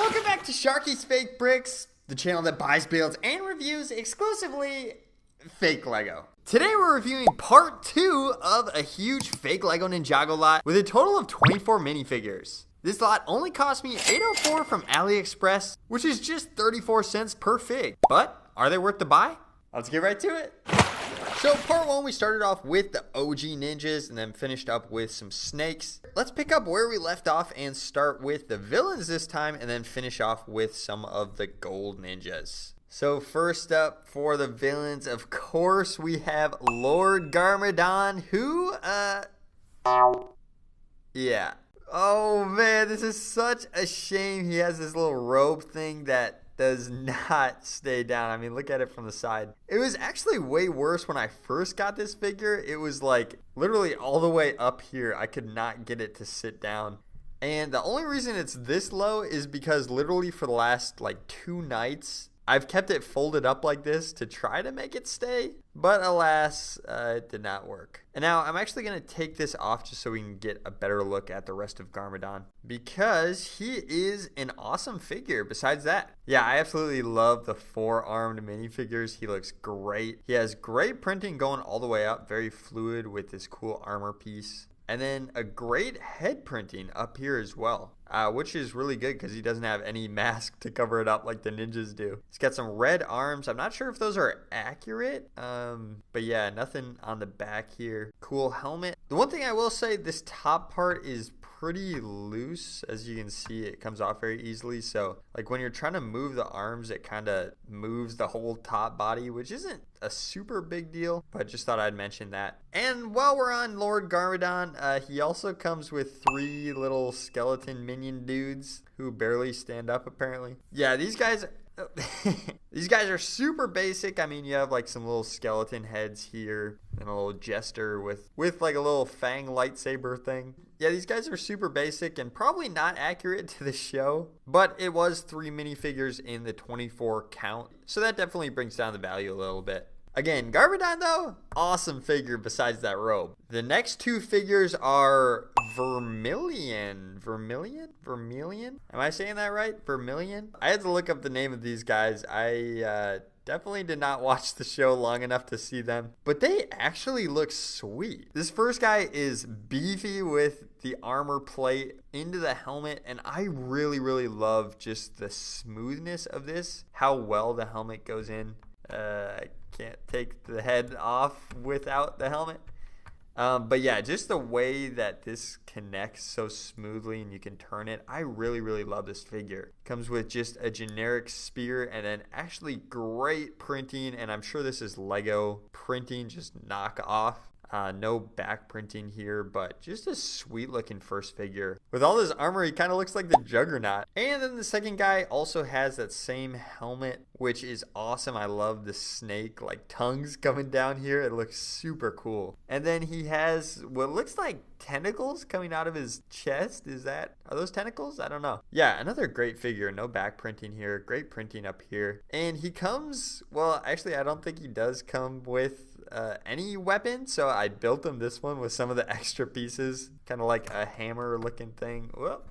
Welcome back to Sharky's Fake Bricks, the channel that buys, builds, and reviews exclusively fake Lego. Today we're reviewing part 2 of a huge fake Lego Ninjago lot with a total of 24 minifigures. This lot only cost me $8.04 from AliExpress, which is just 34 cents per fig. But are they worth the buy? Let's get right to it. So part 1 we started off with the OG ninjas and then finished up with some snakes. Let's pick up where we left off and start with the villains this time and then finish off with some of the gold ninjas. So first up for the villains, of course, we have Lord Garmadon, who, yeah. Oh man, this is such a shame. He has this little robe thing that does not stay down. I mean, look at it from the side. It was actually way worse when I first got this figure. It was like literally all the way up here. I could not get it to sit down. And the only reason it's this low is because literally for the last like 2 nights, I've kept it folded up like this to try to make it stay, but alas, it did not work. And now I'm actually going to take this off just so we can get a better look at the rest of Garmadon, because he is an awesome figure besides that. Yeah, I absolutely love the 4-armed minifigures. He looks great. He has great printing going all the way up, very fluid with this cool armor piece. And then a great head printing up here as well, which is really good because he doesn't have any mask to cover it up like the ninjas do. He's got some red arms. I'm not sure if those are accurate, but yeah, nothing on the back here. Cool helmet. The one thing I will say, this top part is pretty loose. As you can see, it comes off very easily. So like when you're trying to move the arms, it kind of moves the whole top body, which isn't a super big deal, but just thought I'd mention that. And while we're on Lord Garmadon, he also comes with 3 little skeleton minion dudes who barely stand up apparently. Yeah, these guys these guys are super basic. I mean, you have like some little skeleton heads here and a little jester with like a little fang lightsaber thing. Yeah, these guys are super basic and probably not accurate to the show, but it was 3 minifigures in the 24 count, so that definitely brings down the value a little bit. Again, Garmadon though, awesome figure besides that robe. The next 2 figures are Vermilion. Am I saying that right? Vermilion? I had to look up the name of these guys. I definitely did not watch the show long enough to see them, but they actually look sweet. This first guy is beefy with the armor plate into the helmet, and I really love just the smoothness of this, how well the helmet goes in. I can't take the head off without the helmet. But yeah, just the way that this connects so smoothly and you can turn it, I really love this figure. Comes with just a generic spear and then actually great printing, and I'm sure this is Lego printing, just knock off. No back printing here, but just a sweet looking first figure. With all this armor, he kind of looks like the Juggernaut. And then the second guy also has that same helmet, which is awesome. I love the snake like tongues coming down here. It looks super cool. And then he has what looks like tentacles coming out of his chest. Are those tentacles? I don't know. Yeah, another great figure. No back printing here. Great printing up here. And he comes, well, actually, I don't think he does come with any weapon, so I built him this one with some of the extra pieces, kind of like a hammer looking thing. Whoop.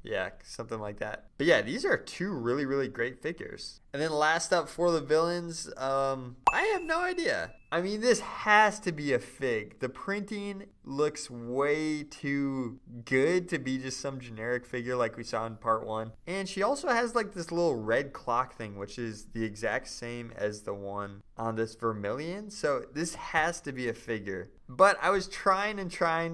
Yeah, something like that. But yeah, these are 2 really great figures. And then last up for the villains, I have no idea. I mean, this has to be a fig. The printing looks way too good to be just some generic figure like we saw in part 1. And she also has like this little red clock thing, which is the exact same as the one on this Vermilion. So this has to be a figure. But I was trying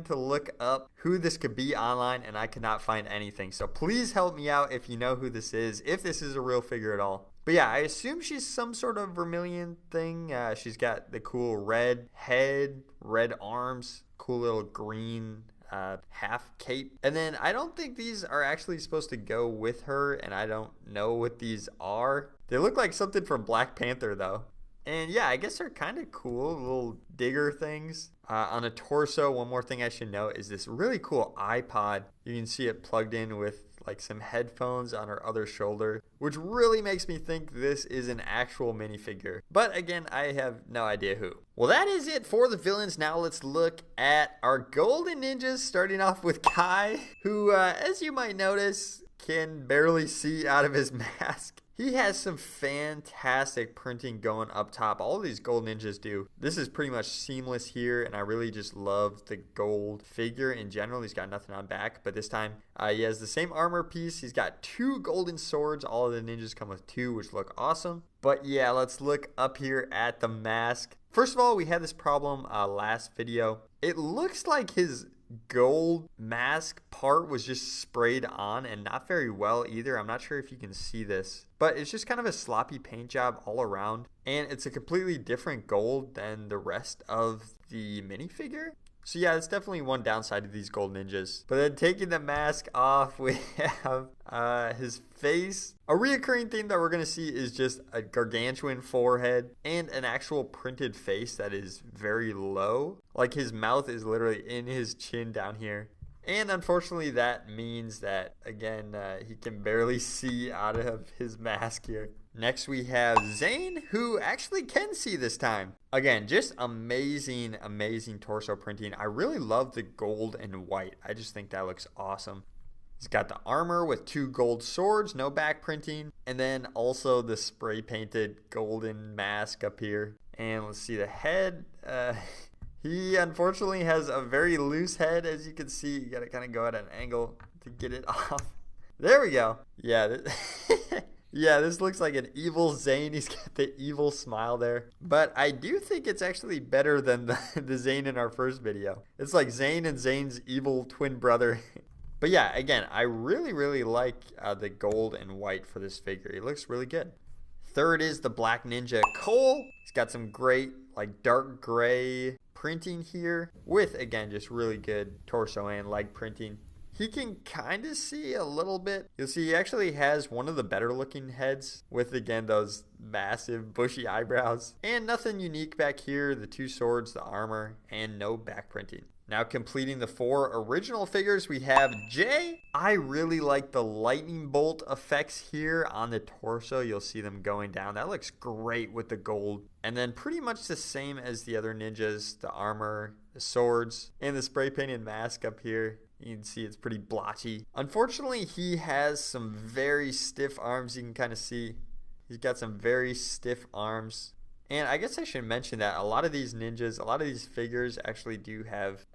to look up who this could be online, and I could not find anything. So please help me out if you know who this is, if this is a real figure at all. But yeah, I assume she's some sort of Vermilion thing. She's got the cool red head, red arms, cool little green half cape. And then I don't think these are actually supposed to go with her, and I don't know what these are. They look like something from Black Panther though. And yeah, I guess they're kind of cool, little digger things. On a torso, one more thing I should note is this really cool iPod. You can see it plugged in with like some headphones on her other shoulder, which really makes me think this is an actual minifigure. But again, I have no idea who. Well, that is it for the villains. Now let's look at our golden ninjas, starting off with Kai, who, as you might notice, can barely see out of his mask. He has some fantastic printing going up top. All of these gold ninjas do. This is pretty much seamless here, and I really just love the gold figure in general. He's got nothing on back, but this time he has the same armor piece. He's got 2 golden swords. All of the ninjas come with 2, which look awesome. But yeah, let's look up here at the mask. First of all, we had this problem last video. It looks like his gold mask part was just sprayed on, and not very well either. I'm not sure if you can see this, but it's just kind of a sloppy paint job all around, and it's a completely different gold than the rest of the minifigure. So yeah, it's definitely one downside to these gold ninjas. But then taking the mask off, we have his face. A reoccurring theme that we're going to see is just a gargantuan forehead and an actual printed face that is very low. Like his mouth is literally in his chin down here. And unfortunately that means that, again, he can barely see out of his mask here. Next we have Zane, who actually can see this time. Again, just amazing, amazing torso printing. I really love the gold and white. I just think that looks awesome. He's got the armor with 2 gold swords, no back printing, and then also the spray painted golden mask up here. And let's see the head. He unfortunately has a very loose head, as you can see. You gotta kind of go at an angle to get it off. There we go. Yeah. Yeah, this looks like an evil Zane. He's got the evil smile there. But I do think it's actually better than the Zane in our first video. It's like Zane and Zane's evil twin brother. But yeah, again, I really, really like the gold and white for this figure. He looks really good. Third is the Black Ninja Cole. He's got some great, like, dark gray printing here with, again, just really good torso and leg printing. He can kind of see a little bit. You'll see he actually has one of the better looking heads with, again, those massive bushy eyebrows. And nothing unique back here. The 2 swords, the armor, and no back printing. Now completing the 4 original figures, we have Jay. I really like the lightning bolt effects here on the torso. You'll see them going down. That looks great with the gold. And then pretty much the same as the other ninjas, the armor, the swords, and the spray painted mask up here. You can see it's pretty blotchy. Unfortunately, he has some very stiff arms. You can kind of see he's got some very stiff arms. And I guess I should mention that a lot of these ninjas, a lot of these figures actually do have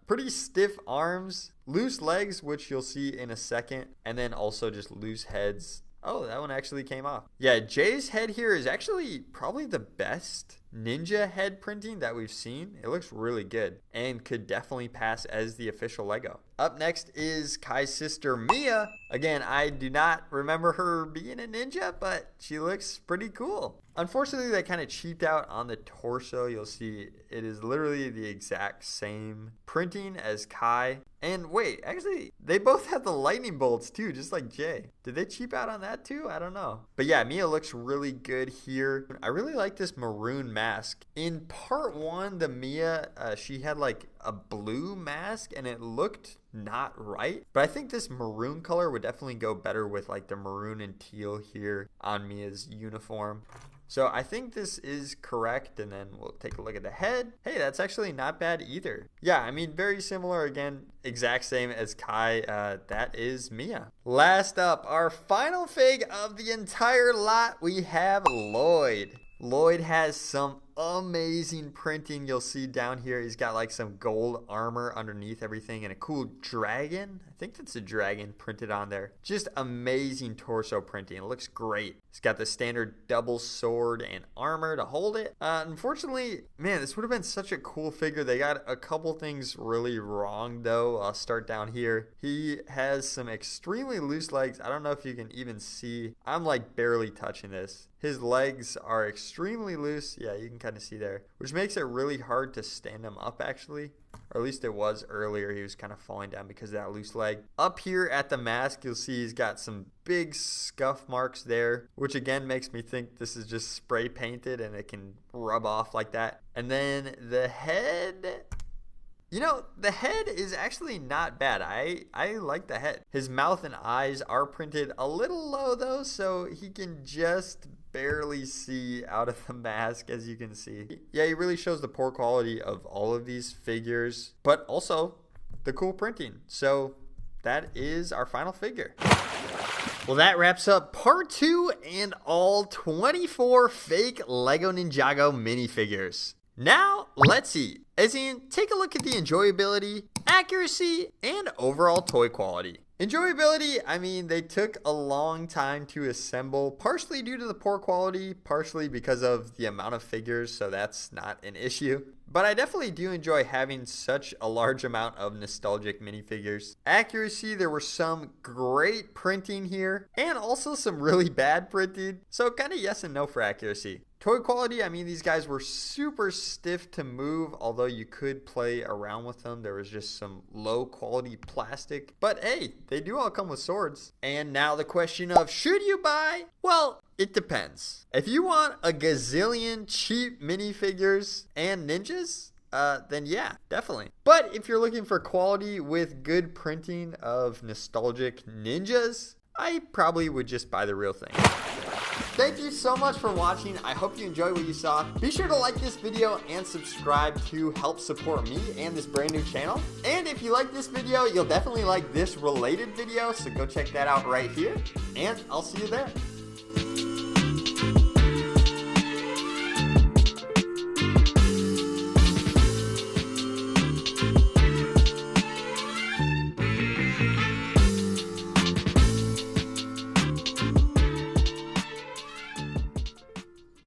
pretty stiff arms, loose legs, which you'll see in a second, and then also just loose heads. Oh, that one actually came off. Yeah, Jay's head here is actually probably the best ninja head printing that we've seen. It looks really good and could definitely pass as the official Lego. Up next is Kai's sister Mia. Again, I do not remember her being a ninja, but she looks pretty cool. Unfortunately, they kind of cheaped out on the torso. You'll see it is literally the exact same printing as Kai. And wait, actually, they both have the lightning bolts too, just like Jay. Did they cheap out on that too? I don't know. But yeah, Mia looks really good here. I really like this maroon mask. In part 1, the Mia, she had like a blue mask and it looked not right. But I think this maroon color would definitely go better with like the maroon and teal here on Mia's uniform. So I think this is correct, and then we'll take a look at the head. Hey, that's actually not bad either. Yeah, I mean, very similar, again, exact same as Kai. That is Mia. Last up, our final fig of the entire lot, we have Lloyd. Lloyd has some amazing printing. You'll see down here he's got like some gold armor underneath everything and a cool dragon. I think that's a dragon printed on there. Just amazing torso printing. It looks great. He's got the standard double sword and armor to hold it. Unfortunately, man, this would have been such a cool figure. They got a couple things really wrong though. I'll start down here. He has some extremely loose legs. I don't know if you can even see. I'm like barely touching this. His legs are extremely loose. Yeah, you can kind of see there, which makes it really hard to stand him up actually. Or at least it was earlier. He was kind of falling down because of that loose leg. Up here at the mask, you'll see he's got some big scuff marks there, which again makes me think this is just spray painted and it can rub off like that. And then the head, you know, the head is actually not bad. I like the head. His mouth and eyes are printed a little low though, so he can just barely see out of the mask, as you can see. Yeah, he really shows the poor quality of all of these figures, but also the cool printing. So that is our final figure. Well, that wraps up part 2 and all 24 fake Lego Ninjago minifigures. Now, let's see. Zane, take a look at the enjoyability, accuracy, and overall toy quality. Enjoyability, I mean, they took a long time to assemble, partially due to the poor quality, partially because of the amount of figures, so that's not an issue. But I definitely do enjoy having such a large amount of nostalgic minifigures. Accuracy, there were some great printing here, and also some really bad printing, so kind of yes and no for accuracy. Toy quality, I mean, these guys were super stiff to move, although you could play around with them. There was just some low quality plastic. But hey, they do all come with swords. And now the question of, should you buy? Well, it depends. If you want a gazillion cheap minifigures and ninjas, then yeah, definitely. But if you're looking for quality with good printing of nostalgic ninjas, I probably would just buy the real thing. Thank you so much for watching. I hope you enjoyed what you saw. Be sure to like this video and subscribe to help support me and this brand new channel. And if you like this video, you'll definitely like this related video, so go check that out right here. And I'll see you there.